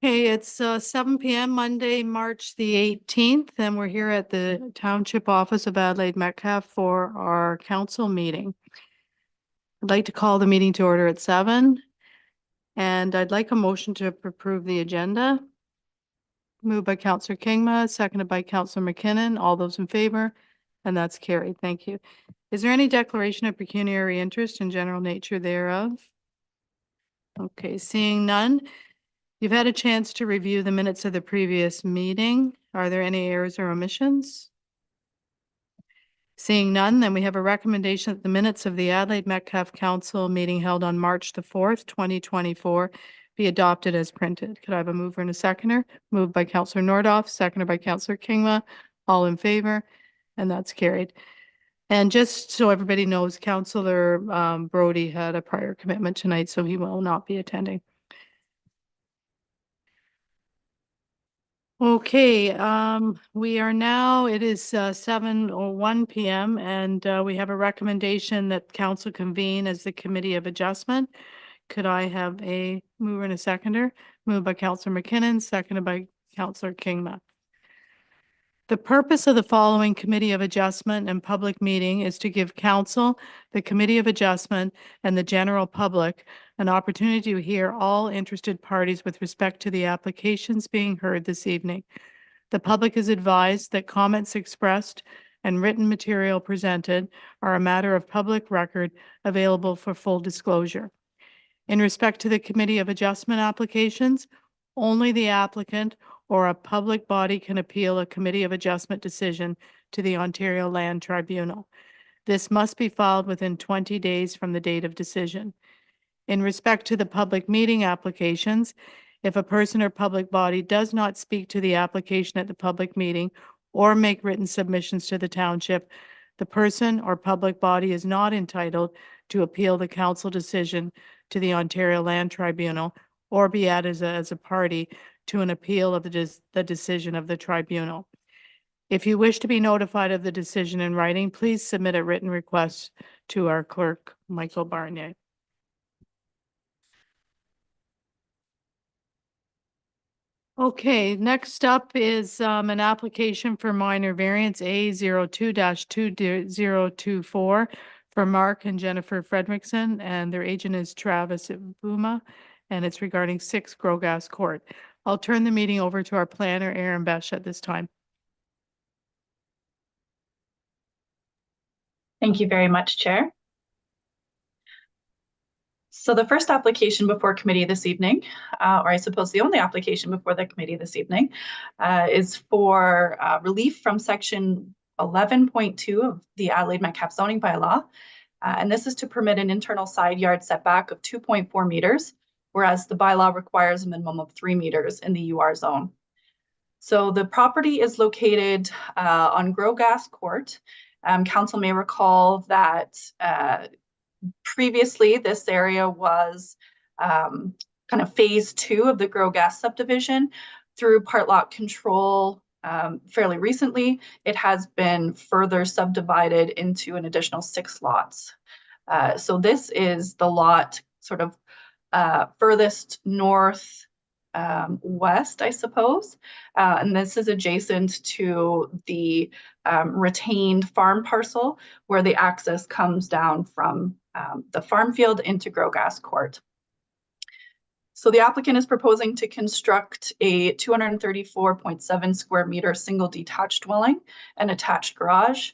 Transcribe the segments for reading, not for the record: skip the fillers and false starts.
Hey, it's 7 p.m. Monday, March the 18th, and we're here at the Township Office of Adelaide Metcalfe for our council meeting. I'd like to call the meeting to order at 7, and I'd like a motion to approve the agenda. Moved by Councillor Kingma, seconded by Councillor McKinnon. All those in favor? And that's carried. Thank you. Is there any declaration of pecuniary interest and general nature thereof? Okay, seeing none. You've had a chance to review the minutes of the previous meeting. Are there any errors or omissions? Seeing none, then we have a recommendation that the minutes of the Adelaide Metcalfe Council meeting held on March the 4th, 2024 be adopted as printed. Could I have a mover and a seconder? Moved by Councillor Nordoff, seconded by Councillor Kingma. All in favor? And that's carried. And just so everybody knows, Councillor Brody had a prior commitment tonight, so he will not be attending. Okay, we are now, it is 7:01 p.m. and we have a recommendation that council convene as the Committee of Adjustment. Could I have a mover and a seconder? Moved by Councillor McKinnon, seconded by Councillor Kingma. The purpose of the following Committee of Adjustment and public meeting is to give council, the Committee of Adjustment, and the general public an opportunity to hear all interested parties with respect to the applications being heard this evening. The public is advised that comments expressed and written material presented are a matter of public record available for full disclosure. In respect to the Committee of Adjustment applications, only the applicant or a public body can appeal a Committee of Adjustment decision to the Ontario Land Tribunal. This must be filed within 20 days from the date of decision. In respect to the public meeting applications, if a person or public body does not speak to the application at the public meeting or make written submissions to the township, the person or public body is not entitled to appeal the council decision to the Ontario Land Tribunal or be added as a party to an appeal of the decision of the tribunal. If you wish to be notified of the decision in writing, please submit a written request to our clerk, Michael Barnier. Okay, next up is an application for minor variance A02-2024 for Mark and Jennifer Fredrickson, and their agent is Travis Buma, and it's regarding 6 Grogas Court. I'll turn the meeting over to our planner, Aaron Besch, at this time. Thank you very much, Chair. So the first application before committee this evening, or I suppose the only application before the committee this evening, is for relief from section 11.2 of the Adelaide Metcalfe zoning bylaw. And this is to permit an internal side yard setback of 2.4 meters, whereas the bylaw requires a minimum of 3 meters in the UR zone. So the property is located on Grogas Court. Council may recall that previously this area was kind of phase 2 of the Grogas subdivision. Through part lot control fairly recently, it has been further subdivided into an additional 6 lots. So this is the lot sort of furthest north west, I suppose. And this is adjacent to the retained farm parcel where the access comes down from the farm field into Grogas Court. So the applicant is proposing to construct a 234.7 square meter single detached dwelling and attached garage.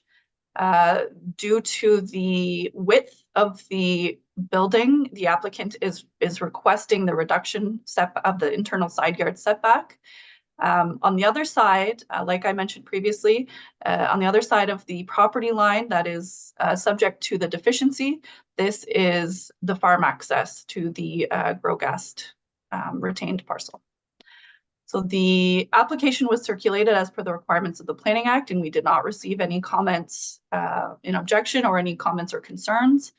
Due to the width of the building, the applicant is requesting the reduction of the internal side yard setback. On the other side, like I mentioned previously, on the other side of the property line that is subject to the deficiency, this is the farm access to the Grogas retained parcel. So the application was circulated as per the requirements of the Planning Act, and we did not receive any comments in objection or any comments or concerns.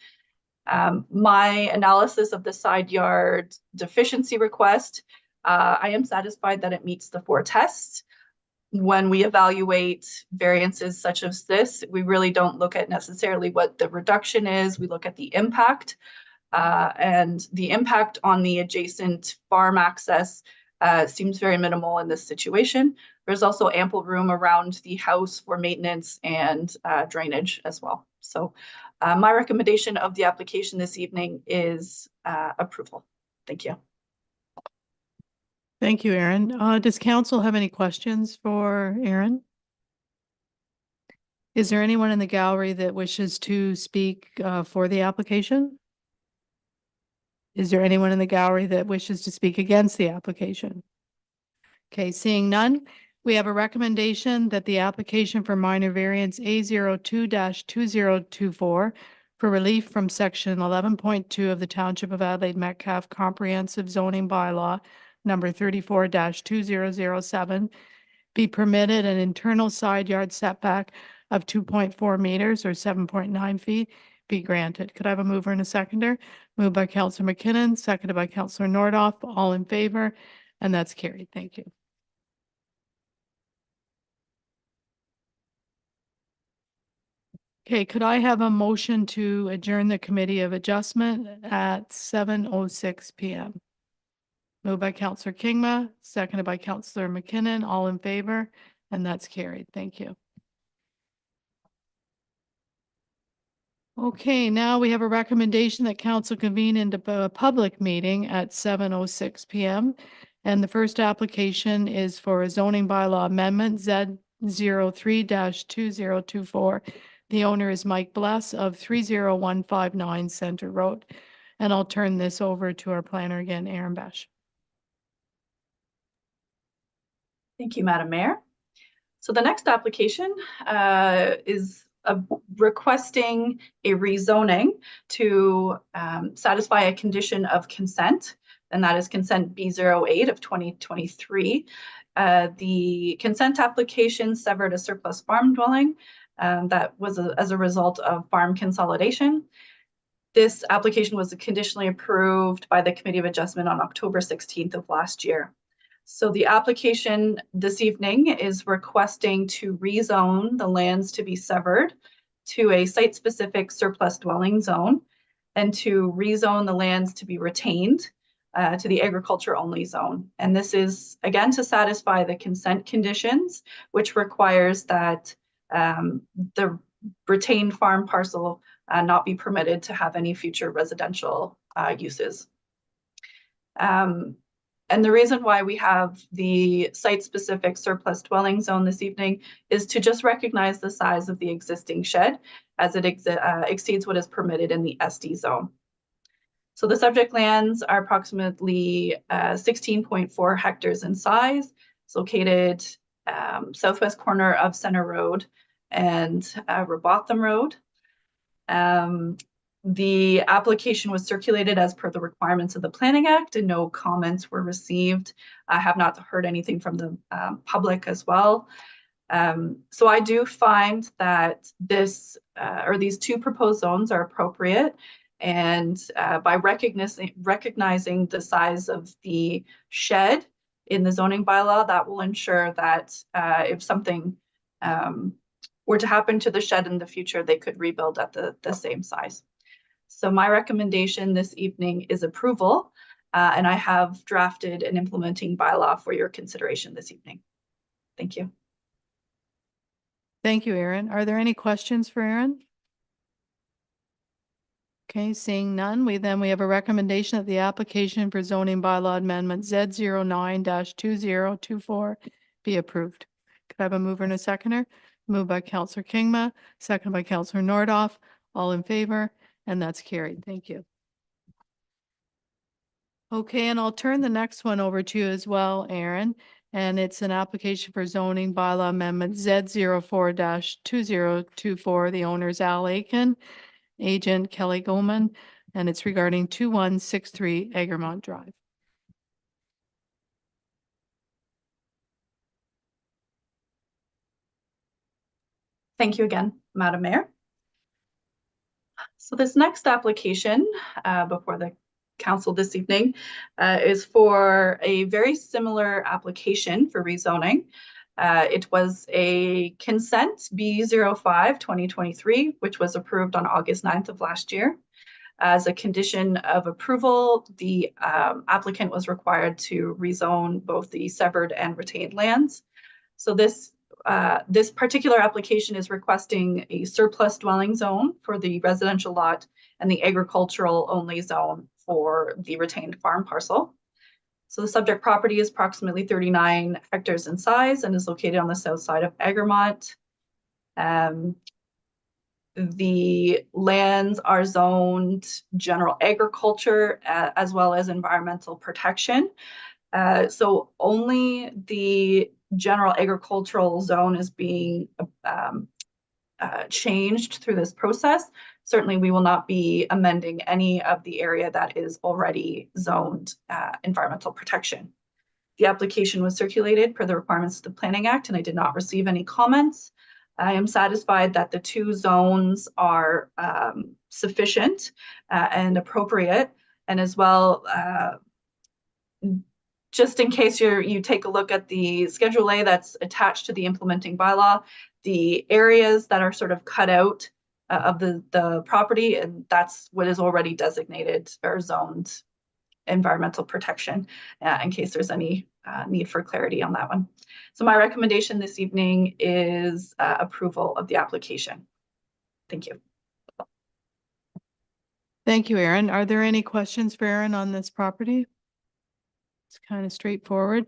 My analysis of the side yard deficiency request, I am satisfied that it meets the 4 tests. When we evaluate variances such as this, we really don't look at necessarily what the reduction is. We look at the impact, and the impact on the adjacent farm access seems very minimal in this situation. There's also ample room around the house for maintenance and drainage as well. So my recommendation of the application this evening is approval. Thank you. Thank you, Erin. Does council have any questions for Erin? Is there anyone in the gallery that wishes to speak for the application? Is there anyone in the gallery that wishes to speak against the application? Okay, seeing none, we have a recommendation that the application for minor variance A02-2024 for relief from section 11.2 of the Township of Adelaide Metcalfe Comprehensive Zoning Bylaw number 34-2007 be permitted an internal side yard setback of 2.4 meters or 7.9 feet be granted. Could I have a mover and a seconder? Moved by Councillor McKinnon, seconded by Councillor Nordoff. All in favor? And that's carried. Thank you. Okay, could I have a motion to adjourn the Committee of Adjustment at 7:06 p.m.? Moved by Councillor Kingma, seconded by Councillor McKinnon. All in favor? And that's carried. Thank you. Okay, now we have a recommendation that council convene into a public meeting at 7:06 p.m. And the first application is for a zoning bylaw amendment Z03-2024. The owner is Mike Bless of 30159 Center Road. And I'll turn this over to our planner again, Erin Besh. Thank you, Madam Mayor. So the next application is requesting a rezoning to satisfy a condition of consent, and that is consent B08 of 2023. The consent application severed a surplus farm dwelling that was as a result of farm consolidation. This application was conditionally approved by the Committee of Adjustment on October 16th of last year. So the application this evening is requesting to rezone the lands to be severed to a site-specific surplus dwelling zone and to rezone the lands to be retained to the agriculture-only zone. And this is, again, to satisfy the consent conditions, which requires that the retained farm parcel not be permitted to have any future residential uses. And the reason why we have the site-specific surplus dwelling zone this evening is to just recognize the size of the existing shed as it exceeds what is permitted in the SD zone. So the subject lands are approximately 16.4 hectares in size. It's located southwest corner of Center Road and Robotham Road. The application was circulated as per the requirements of the Planning Act and no comments were received. I have not heard anything from the public as well. So I do find that this or these two proposed zones are appropriate, and by recognizing the size of the shed in the zoning bylaw, that will ensure that if something were to happen to the shed in the future, they could rebuild at the same size. So my recommendation this evening is approval, and I have drafted an implementing bylaw for your consideration this evening. Thank you. Thank you, Erin. Are there any questions for Erin? Okay, seeing none, we have a recommendation that the application for zoning bylaw amendment Z09-2024 be approved. Could I have a mover and a seconder? Moved by Councillor Kingma, seconded by Councillor Nordoff. All in favor? And that's carried. Thank you. Okay, and I'll turn the next one over to you as well, Erin. And it's an application for zoning bylaw amendment Z04-2024. The owner is Al Aiken, agent Kelly Goldman, and it's regarding 2163 Egremont Drive. Thank you again, Madam Mayor. So this next application before the council this evening is for a very similar application for rezoning. It was a consent B05-2023, which was approved on August 9th of last year. As a condition of approval, the applicant was required to rezone both the severed and retained lands. So this particular application is requesting a surplus dwelling zone for the residential lot and the agricultural only zone for the retained farm parcel. So the subject property is approximately 39 hectares in size and is located on the south side of Egremont. The lands are zoned general agriculture as well as environmental protection. So only the general agricultural zone is being changed through this process. Certainly, we will not be amending any of the area that is already zoned environmental protection. The application was circulated per the requirements of the Planning Act, and I did not receive any comments. I am satisfied that the two zones are sufficient and appropriate, and as well, just in case you take a look at the Schedule A that's attached to the implementing bylaw, the areas that are sort of cut out of the property, and that's what is already designated or zoned environmental protection, in case there's any need for clarity on that one. So my recommendation this evening is approval of the application. Thank you. Thank you, Erin. Are there any questions for Erin on this property? It's kind of straightforward.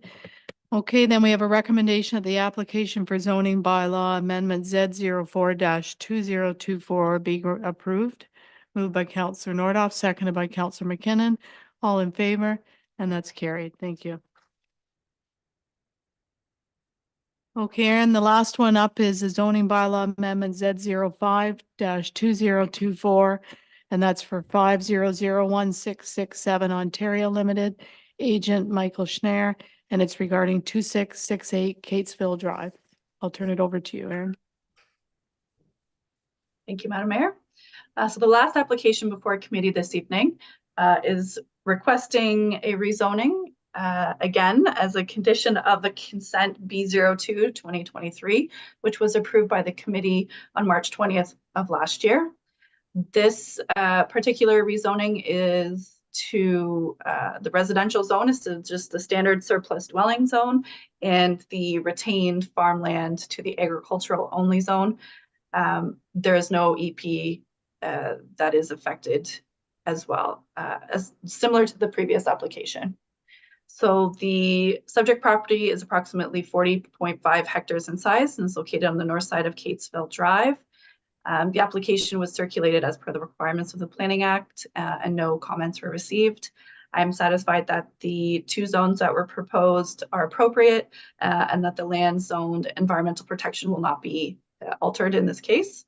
Okay, then we have a recommendation of the application for zoning bylaw amendment Z04-2024 be approved. Moved by Councillor Nordoff, seconded by Councillor McKinnon. All in favor, and that's carried. Thank you. Okay, Aaron, the last one up is the zoning bylaw amendment Z05-2024, and that's for 5001667 Ontario Limited, agent Michael Schneer, and it's regarding 2668 Catesville Drive. I'll turn it over to you, Aaron. Thank you, Madam Mayor. So the last application before committee this evening is requesting a rezoning, again, as a condition of the consent B02-2023, which was approved by the committee on March 20th of last year. This particular rezoning is to the residential zone is to just the standard surplus dwelling zone, and the retained farmland to the agricultural only zone. There is no EP that is affected as well, as similar to the previous application. So the subject property is approximately 40.5 hectares in size and is located on the north side of Catesville Drive. The application was circulated as per the requirements of the Planning Act, and no comments were received. I'm satisfied that the two zones that were proposed are appropriate, and that the land zoned environmental protection will not be altered in this case.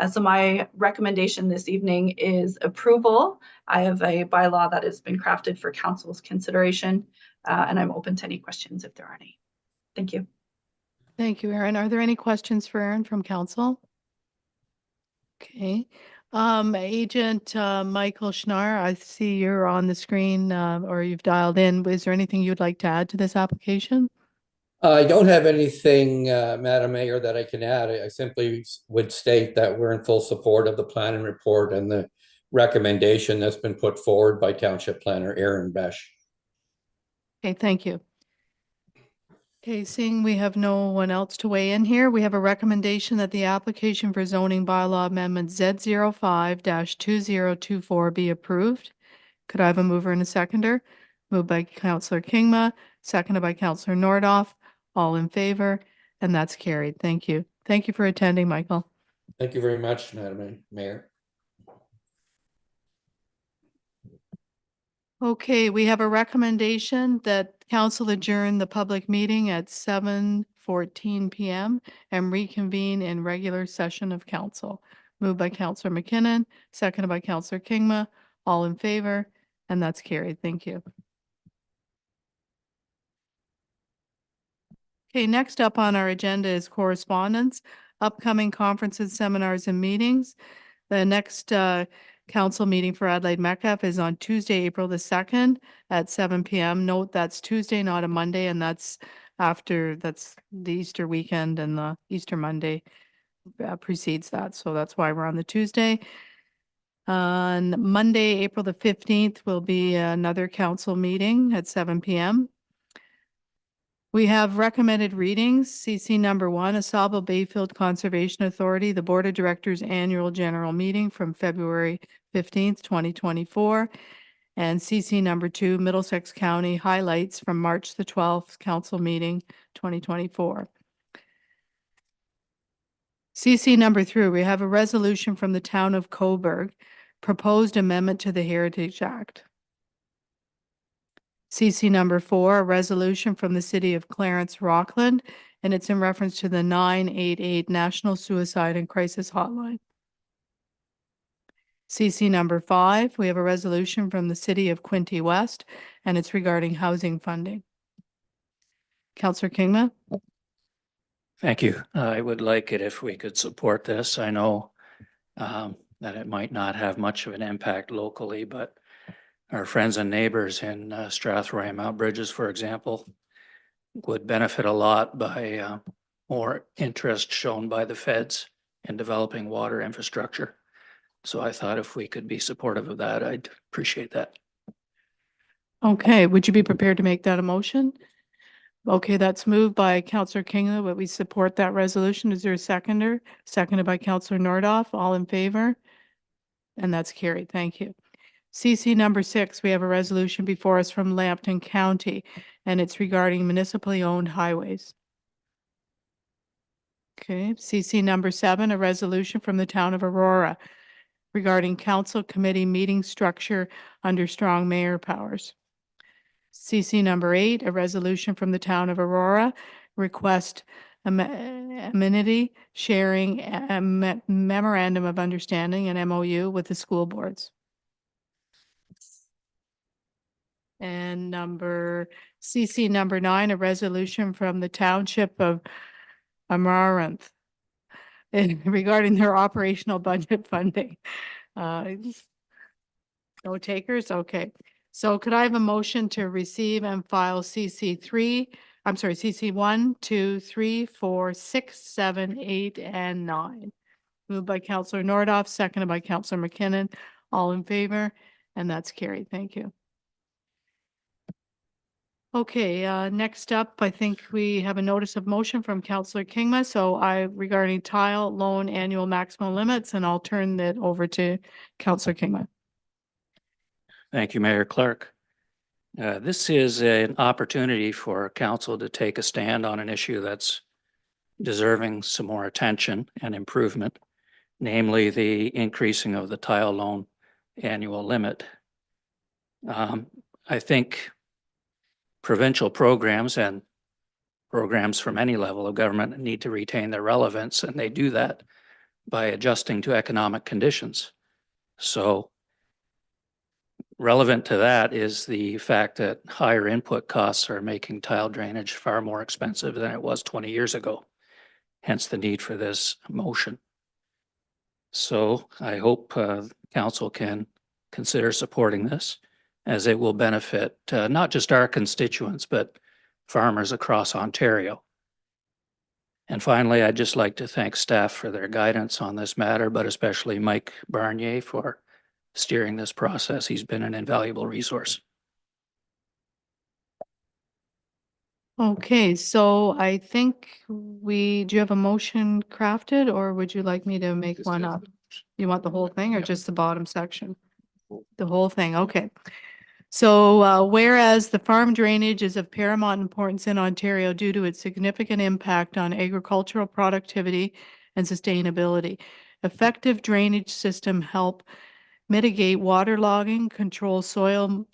So my recommendation this evening is approval. I have a bylaw that has been crafted for council's consideration, and I'm open to any questions if there are any. Thank you. Thank you, Erin. Are there any questions for Erin from council? Okay. Agent Michael Schneer, I see you're on the screen or you've dialed in. Is there anything you'd like to add to this application? I don't have anything, Madam Mayor, that I can add. I simply would state that we're in full support of the planning report and the recommendation that's been put forward by Township Planner Aaron Besh. Okay, thank you. Okay, seeing we have no one else to weigh in here, we have a recommendation that the application for zoning bylaw amendment Z05-2024 be approved. Could I have a mover and a seconder? Moved by Councillor Kingma, seconded by Councillor Nordoff. All in favor, and that's carried. Thank you. Thank you for attending, Michael. Thank you very much, Madam Mayor. Okay, we have a recommendation that council adjourn the public meeting at 7:14 p.m. and reconvene in regular session of council. Moved by Councillor McKinnon, seconded by Councillor Kingma. All in favor, and that's carried. Thank you. Okay, next up on our agenda is correspondence, upcoming conferences, seminars, and meetings. The next council meeting for Adelaide Metcalfe is on Tuesday, April the 2nd at 7 p.m. Note that's Tuesday, not a Monday, and that's the Easter weekend, and the Easter Monday precedes that. So that's why we're on the Tuesday. On Monday, April the 15th, will be another council meeting at 7 p.m. We have recommended readings. CC number 1, Asaba Bayfield Conservation Authority, the Board of Directors Annual General Meeting from February 15th, 2024. And CC number 2, Middlesex County Highlights from March the 12th, Council Meeting 2024. CC number 3, we have a resolution from the town of Coburg, proposed amendment to the Heritage Act. CC number 4, a resolution from the city of Clarence, Rockland, and it's in reference to the 988 National Suicide and Crisis Hotline. CC number 5, we have a resolution from the city of Quinte West, and it's regarding housing funding. Councillor Kingma? Thank you. I would like it if we could support this. I know that it might not have much of an impact locally, but our friends and neighbors in Strathroy and Mount Bridges, for example, would benefit a lot by more interest shown by the feds in developing water infrastructure. So I thought if we could be supportive of that, I'd appreciate that. Okay, would you be prepared to make that a motion? Okay, that's moved by Councillor Kingma, but we support that resolution. Is there a seconder? Seconded by Councillor Nordoff. All in favor? And that's carried. Thank you. CC number 6, we have a resolution before us from Lambton County, and it's regarding municipally owned highways. Okay, CC number 7, a resolution from the town of Aurora regarding council committee meeting structure under strong mayor powers. CC number 8, a resolution from the town of Aurora, request amenity sharing a memorandum of understanding, an MOU, with the school boards. And CC number 9, a resolution from the township of Amaranth regarding their operational budget funding. No takers? Okay. So could I have a motion to receive and file CC 1, 2, 3, 4, 6, 7, 8, and 9. Moved by Councillor Nordoff, seconded by Councillor McKinnon. All in favor? And that's carried. Thank you. Okay, next up, I think we have a notice of motion from Councillor Kingma. So regarding tile loan annual maximum limits, and I'll turn that over to Councillor Kingma. Thank you, Mayor Clark. This is an opportunity for council to take a stand on an issue that's deserving some more attention and improvement, namely the increasing of the tile loan annual limit. I think provincial programs and programs from any level of government need to retain their relevance, and they do that by adjusting to economic conditions. So relevant to that is the fact that higher input costs are making tile drainage far more expensive than it was 20 years ago, hence the need for this motion. So I hope council can consider supporting this, as it will benefit not just our constituents, but farmers across Ontario. And finally, I'd just like to thank staff for their guidance on this matter, but especially Mike Barnier for steering this process. He's been an invaluable resource. Okay, so I think do you have a motion crafted, or would you like me to make one up? You want the whole thing or just the bottom section? The whole thing, okay. So whereas the farm drainage is of paramount importance in Ontario due to its significant impact on agricultural productivity and sustainability, effective drainage system help mitigate waterlogging, control soil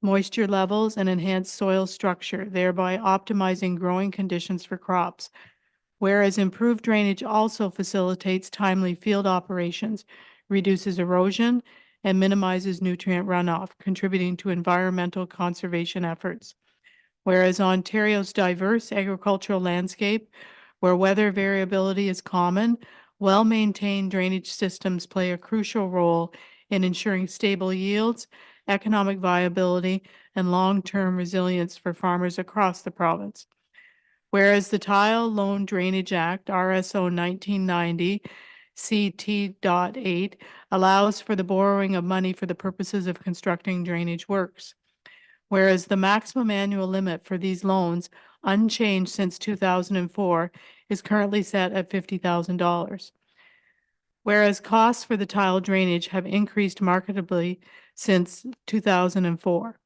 moisture levels, and enhance soil structure, thereby optimizing growing conditions for crops. Whereas improved drainage also facilitates timely field operations, reduces erosion, and minimizes nutrient runoff, contributing to environmental conservation efforts. Whereas Ontario's diverse agricultural landscape, where weather variability is common, well-maintained drainage systems play a crucial role in ensuring stable yields, economic viability, and long-term resilience for farmers across the province. Whereas the Tile Loan Drainage Act, RSO 1990, CT.8 allows for the borrowing of money for the purposes of constructing drainage works. Whereas the maximum annual limit for these loans, unchanged since 2004, is currently set at $50,000. Whereas costs for the tile drainage have increased markedly since 2004.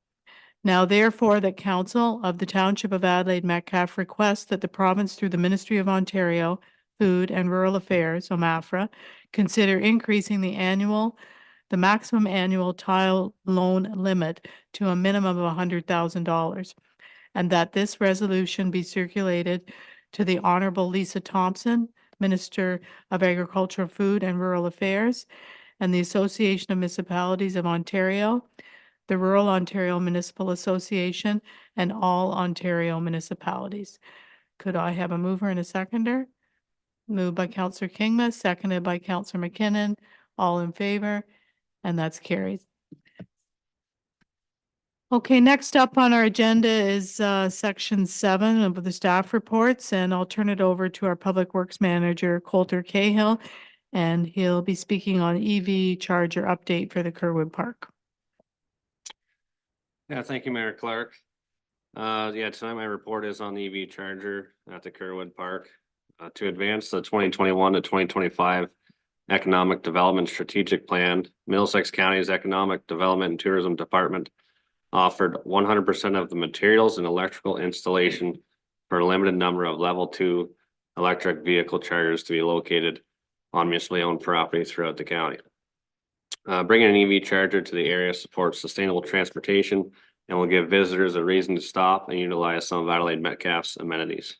Now therefore that Council of the Township of Adelaide Metcalfe requests that the province through the Ministry of Ontario, Food and Rural Affairs, OMAFRA, consider increasing the maximum annual tile loan limit to a minimum of $100,000, and that this resolution be circulated to the Honorable Lisa Thompson, Minister of Agriculture, Food and Rural Affairs, and the Association of Municipalities of Ontario, the Rural Ontario Municipal Association, and all Ontario municipalities. Could I have a mover and a seconder? Moved by Councillor Kingma, seconded by Councillor McKinnon. All in favor? And that's carried. Okay, next up on our agenda is section 7 of the staff reports, and I'll turn it over to our Public Works Manager, Coulter Cahill, and he'll be speaking on EV charger update for the Kerwood Park. Yeah, thank you, Mayor Clark. Tonight my report is on the EV charger at the Kerwood Park. To advance the 2021 to 2025 Economic Development Strategic Plan, Middlesex County's Economic Development and Tourism Department offered 100% of the materials and electrical installation for a limited number of level 2 electric vehicle chargers to be located on municipally owned property throughout the county. Bringing an EV charger to the area supports sustainable transportation and will give visitors a reason to stop and utilize some of Adelaide Metcalfe's amenities.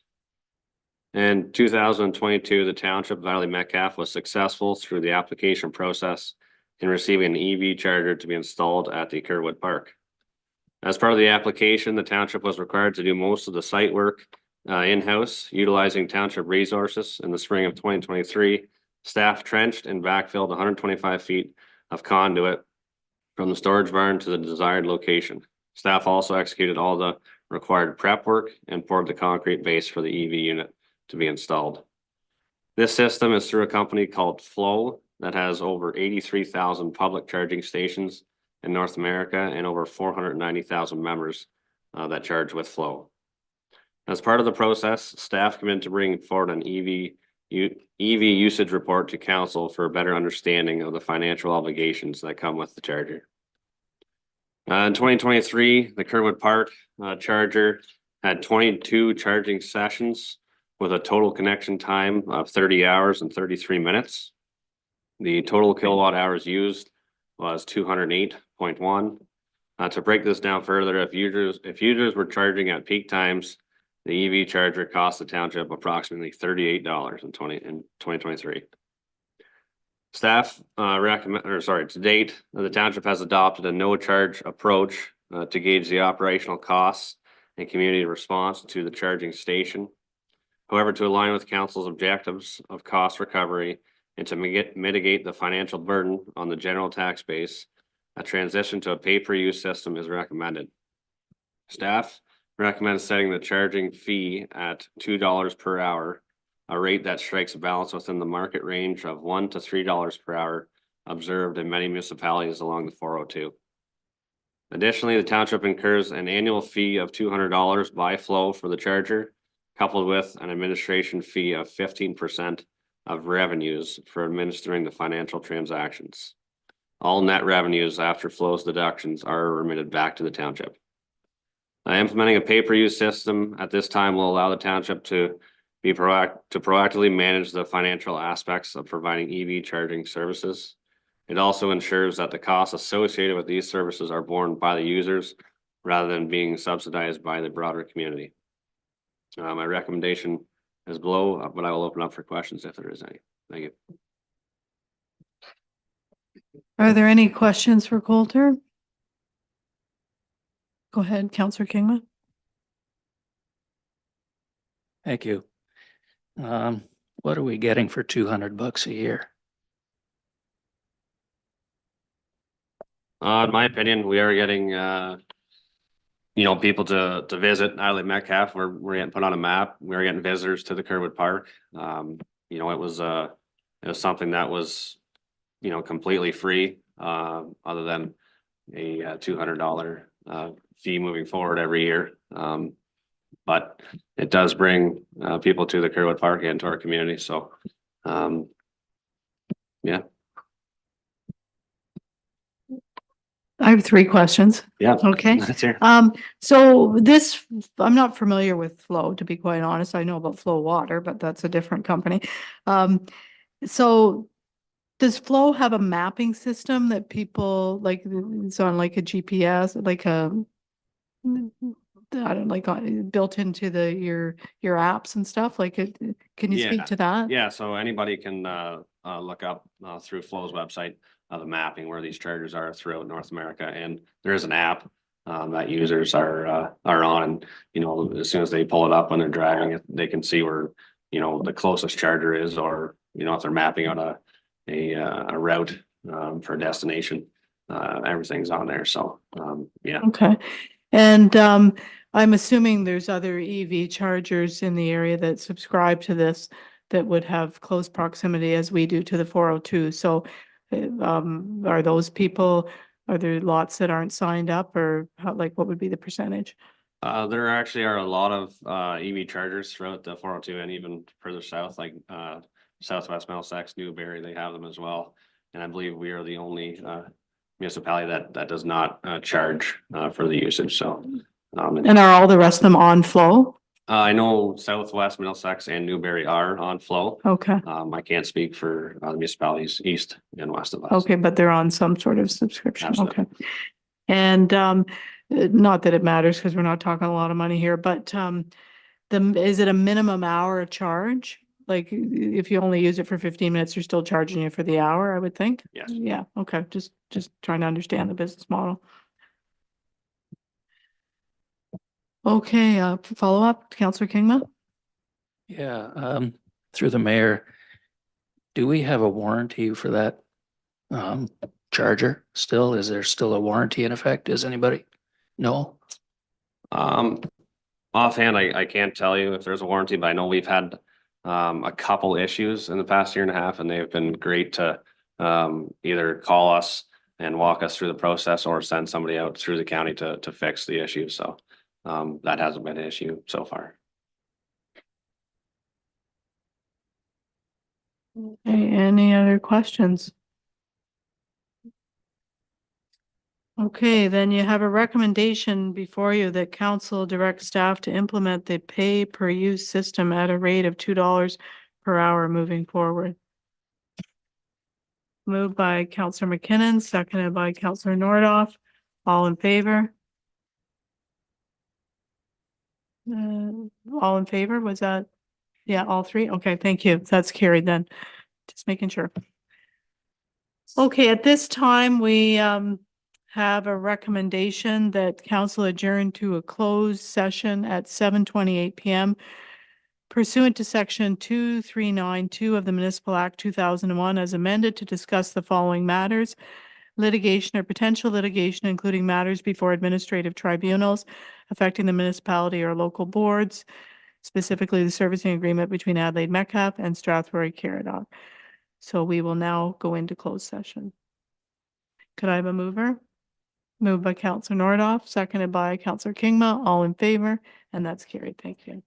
In 2022, the Township of Adelaide Metcalfe was successful through the application process in receiving an EV charger to be installed at the Kerwood Park. As part of the application, the township was required to do most of the site work in-house, utilizing township resources. In the spring of 2023, staff trenched and backfilled 125 feet of conduit from the storage barn to the desired location. Staff also executed all the required prep work and poured the concrete base for the EV unit to be installed. This system is through a company called Flow that has over 83,000 public charging stations in North America and over 490,000 members that charge with Flow. As part of the process, staff committed to bring forward an EV usage report to council for a better understanding of the financial obligations that come with the charger. In 2023, the Kerwood Park charger had 22 charging sessions with a total connection time of 30 hours and 33 minutes. The total kilowatt hours used was 208.1. To break this down further, if users were charging at peak times, the EV charger cost the township approximately $38 in 2023. Staff to date, the township has adopted a no charge approach to gauge the operational costs and community response to the charging station. However, to align with council's objectives of cost recovery and to mitigate the financial burden on the general tax base, a transition to a pay-per-use system is recommended. Staff recommends setting the charging fee at $2 per hour, a rate that strikes a balance within the market range of $1 to $3 per hour observed in many municipalities along the 402. Additionally, the township incurs an annual fee of $200 by Flow for the charger, coupled with an administration fee of 15% of revenues for administering the financial transactions. All net revenues after Flow's deductions are remitted back to the township. Implementing a pay-per-use system at this time will allow the township to proactively manage the financial aspects of providing EV charging services. It also ensures that the costs associated with these services are borne by the users rather than being subsidized by the broader community. My recommendation is below, but I will open up for questions if there is any. Thank you. Are there any questions for Coulter? Go ahead, Councillor Kingma. Thank you. What are we getting for $200 a year? In my opinion, we are getting, people to visit Adelaide Metcalfe. We're getting put on a map. We're getting visitors to the Kerwood Park. It was it was something that was, completely free, other than a $200 fee moving forward every year. But it does bring people to the Kerwood Park and to our community. So, yeah. I have 3 questions. Yeah. Okay. That's here. So this, I'm not familiar with Flow, to be quite honest. I know about Flow Water, but that's a different company. So does Flow have a mapping system that people like, it's on like a GPS, like a, I don't like built into your apps and stuff? Like it, can you speak Yeah. to that? Yeah, so anybody can look up through Flow's website the mapping where these chargers are throughout North America, and there is an app that users are on. And as soon as they pull it up when they're driving it, they can see where the closest charger is, or if they're mapping out a route for a destination. Everything's on there. So yeah. Okay. And I'm assuming there's other EV chargers in the area that subscribe to this that would have close proximity as we do to the 402. So are those people, are there lots that aren't signed up, or how, like, what would be the percentage? There actually are a lot of EV chargers throughout the 402 and even further south, like Southwest Middlesex, Newberry, they have them as well. And I believe we are the only municipality that does not charge for the usage. So And are all the rest of them on Flow? I know Southwest Middlesex and Newberry are on Flow. Okay. I can't speak for the municipalities east and west of us. Okay, but they're on some sort of subscription. Absolutely. Okay. And not that it matters because we're not talking a lot of money here, but is it a minimum hour charge? Like if you only use it for 15 minutes, they're still charging you for the hour, I would think? Yes. Yeah, okay, just trying to understand the business model. Okay, follow up, Councillor Kingma? Yeah, through the mayor, do we have a warranty for that charger still? Is there still a warranty in effect? Does anybody know? Offhand, I can't tell you if there's a warranty, but I know we've had a couple issues in the past year and a half, and they've been great to either call us and walk us through the process or send somebody out through the county to fix the issue. So that hasn't been an issue so far. Okay, any other questions? Okay, then you have a recommendation before you that council directs staff to implement the pay per use system at a rate of $2 per hour moving forward. Moved by Councillor McKinnon, seconded by Councillor Nordoff. All in favor? All in favor, was that? Yeah, all 3? Okay, thank you. That's carried then. Just making sure. Okay, at this time, we have a recommendation that council adjourn to a closed session at 7:28 PM pursuant to section 2392 of the Municipal Act 2001 as amended to discuss the following matters: litigation or potential litigation, including matters before administrative tribunals affecting the municipality or local boards, specifically the servicing agreement between Adelaide Metcalfe and Strathroy Caradoc. So we will now go into closed session. Could I have a mover? Moved by Councillor Nordoff, seconded by Councillor Kingma, all in favor, and that's carried. Thank you.